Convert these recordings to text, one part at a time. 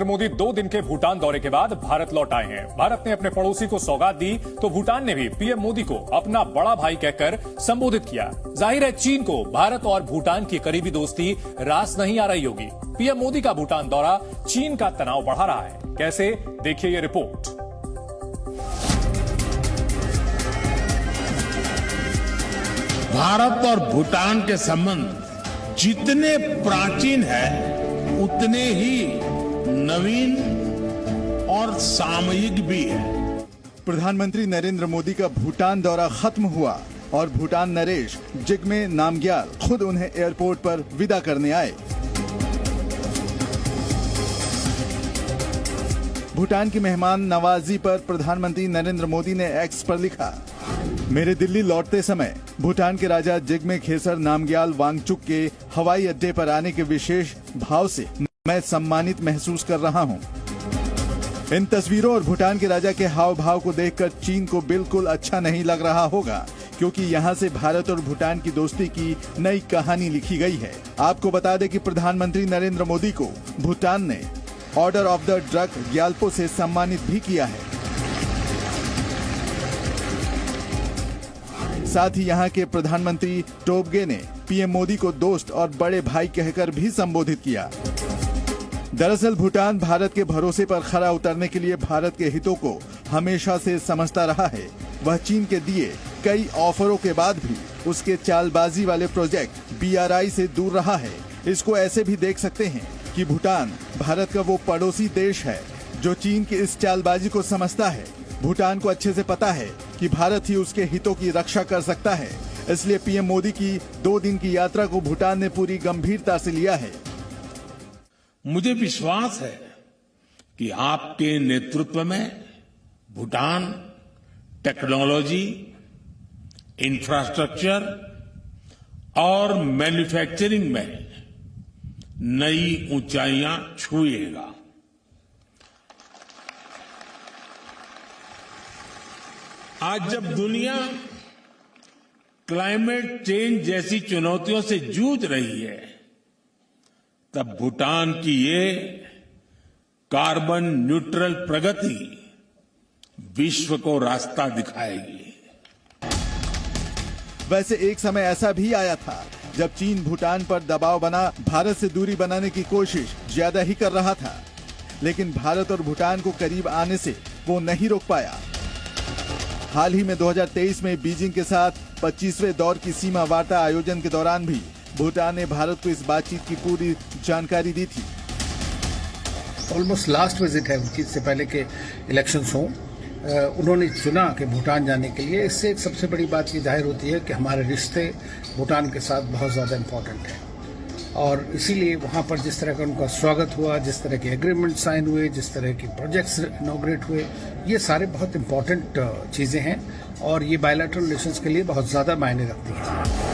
नरेंद्र मोदी 2 दिन के भूटान दौरे के बाद भारत लौट आए हैं। भारत ने अपने पड़ोसी को सौगात दी तो भूटान ने भी पीएम मोदी को अपना बड़ा भाई कहकर संबोधित किया। जाहिर है चीन को भारत और भूटान की करीबी दोस्ती रास नहीं आ रही होगी। पीएम मोदी का भूटान दौरा चीन का तनाव बढ़ा रहा है। कैसे, देखिए ये रिपोर्ट। भारत और भूटान के संबंध जितने प्राचीन है उतने ही नवीन और सामयिक भी है। प्रधानमंत्री नरेंद्र मोदी का भूटान दौरा खत्म हुआ और भूटान नरेश जिग्मे नामग्याल खुद उन्हें एयरपोर्ट पर विदा करने आए। भूटान की मेहमान नवाजी पर प्रधानमंत्री नरेंद्र मोदी ने एक्स पर लिखा, मेरे दिल्ली लौटते समय भूटान के राजा जिग्मे खेसर नामग्याल वांगचुक के हवाई अड्डे पर आने के विशेष भाव से मैं सम्मानित महसूस कर रहा हूं। इन तस्वीरों और भूटान के राजा के हाव भाव को देखकर चीन को बिल्कुल अच्छा नहीं लग रहा होगा, क्योंकि यहां से भारत और भूटान की दोस्ती की नई कहानी लिखी गई है। आपको बता दें कि प्रधानमंत्री नरेंद्र मोदी को भूटान ने order of the drug Gyalpo से सम्मानित भी किया है। साथ ही यहां के प्रधानमंत्री टोबगे ने पीएम मोदी को दोस्त और बड़े भाई कहकर भी संबोधित किया। दरअसल भूटान भारत के भरोसे पर खरा उतरने के लिए भारत के हितों को हमेशा से समझता रहा है। वह चीन के दिए कई ऑफरों के बाद भी उसके चालबाजी वाले प्रोजेक्ट BRI से दूर रहा है। इसको ऐसे भी देख सकते हैं कि भूटान भारत का वो पड़ोसी देश है जो चीन की इस चालबाजी को समझता है। भूटान को अच्छे से पता है कि भारत ही उसके हितों की रक्षा कर सकता है, इसलिए पीएम मोदी की 2 दिन की यात्रा को भूटान ने पूरी गंभीरता से लिया है। मुझे विश्वास है कि आपके नेतृत्व में भूटान टेक्नोलॉजी, इंफ्रास्ट्रक्चर और मैन्युफैक्चरिंग में नई ऊंचाइयां छुएगा। आज जब दुनिया क्लाइमेट चेंज जैसी चुनौतियों से जूझ रही है, तब भूटान की ये कार्बन न्यूट्रल प्रगति विश्व को रास्ता दिखाएगी। वैसे एक समय ऐसा भी आया था जब चीन भूटान पर दबाव बना भारत से दूरी बनाने की कोशिश ज्यादा ही कर रहा था, लेकिन भारत और भूटान को करीब आने से वो नहीं रोक पाया। हाल ही में 2023 में बीजिंग के साथ 25वें दौर की सीमा वार्ता आयोजन के दौरान भी भूटान ने भारत को इस बातचीत की पूरी जानकारी दी थी। ऑलमोस्ट लास्ट विजिट है उनकी, इससे पहले के इलेक्शंस हों। उन्होंने चुना कि भूटान जाने के लिए। इससे एक सबसे बड़ी बात ये जाहिर होती है कि हमारे रिश्ते भूटान के साथ बहुत ज़्यादा इम्पोर्टेंट हैं, और इसीलिए वहाँ पर जिस तरह का उनका स्वागत हुआ, जिस तरह के एग्रीमेंट साइन हुए, जिस तरह के प्रोजेक्ट्स इनॉग्रेट हुए, ये सारे बहुत इम्पोर्टेंट चीज़ें हैं और ये बायलैटरल रिलेशंस के लिए बहुत ज़्यादा मायने रखती हैं।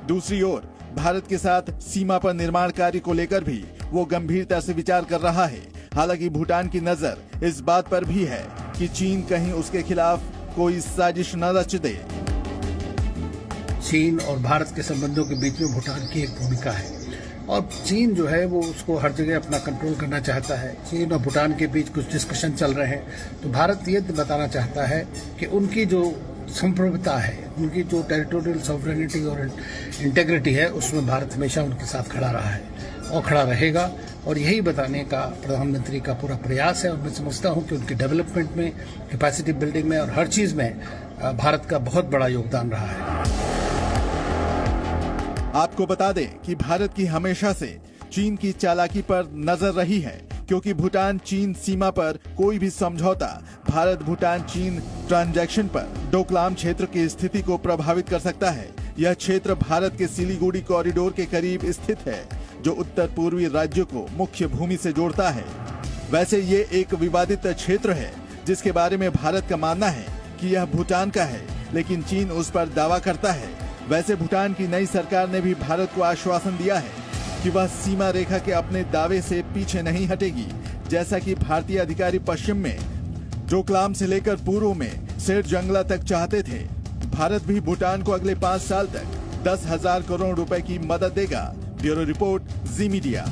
दूसरी ओर भारत के साथ सीमा पर निर्माण कार्य को लेकर भी वो गंभीरता से विचार कर रहा है। हालांकि भूटान की नजर इस बात पर भी है कि चीन कहीं उसके खिलाफ कोई साजिश न रच दे। चीन और भारत के संबंधों के बीच में भूटान की एक भूमिका है, और चीन जो है वो उसको हर जगह अपना कंट्रोल करना चाहता है। चीन और भूटान के बीच कुछ डिस्कशन चल रहे हैं, तो भारत ये बताना चाहता है कि उनकी जो संप्रभुता है, उनकी जो टेरिटोरियल सॉवरेनिटी और इंटेग्रिटी है, उसमें भारत हमेशा उनके साथ खड़ा रहा है और खड़ा रहेगा। और यही बताने का प्रधानमंत्री का पूरा प्रयास है, और मैं समझता हूँ कि उनकी डेवलपमेंट में, कैपेसिटी बिल्डिंग में और हर चीज़ में भारत का बहुत बड़ा योगदान रहा है। आपको बता दें कि भारत की हमेशा से चीन की चालाकी पर नजर रही है, क्योंकि भूटान चीन सीमा पर कोई भी समझौता भारत भूटान चीन ट्रांजैक्शन पर डोकलाम क्षेत्र की स्थिति को प्रभावित कर सकता है। यह क्षेत्र भारत के सिलीगुड़ी कॉरिडोर के करीब स्थित है, जो उत्तर पूर्वी राज्यों को मुख्य भूमि से जोड़ता है। वैसे ये एक विवादित क्षेत्र है जिसके बारे में भारत का मानना है कि यह भूटान का है, लेकिन चीन उस पर दावा करता है। वैसे भूटान की नई सरकार ने भी भारत को आश्वासन दिया है कि वह सीमा रेखा के अपने दावे से पीछे नहीं हटेगी। जैसा कि भारतीय अधिकारी पश्चिम में डोकलाम से लेकर पूर्व में सेठ जंगला तक चाहते थे, भारत भी भूटान को अगले 5 साल तक 10,000 करोड़ रुपए की मदद देगा। ब्यूरो रिपोर्ट, जी मीडिया।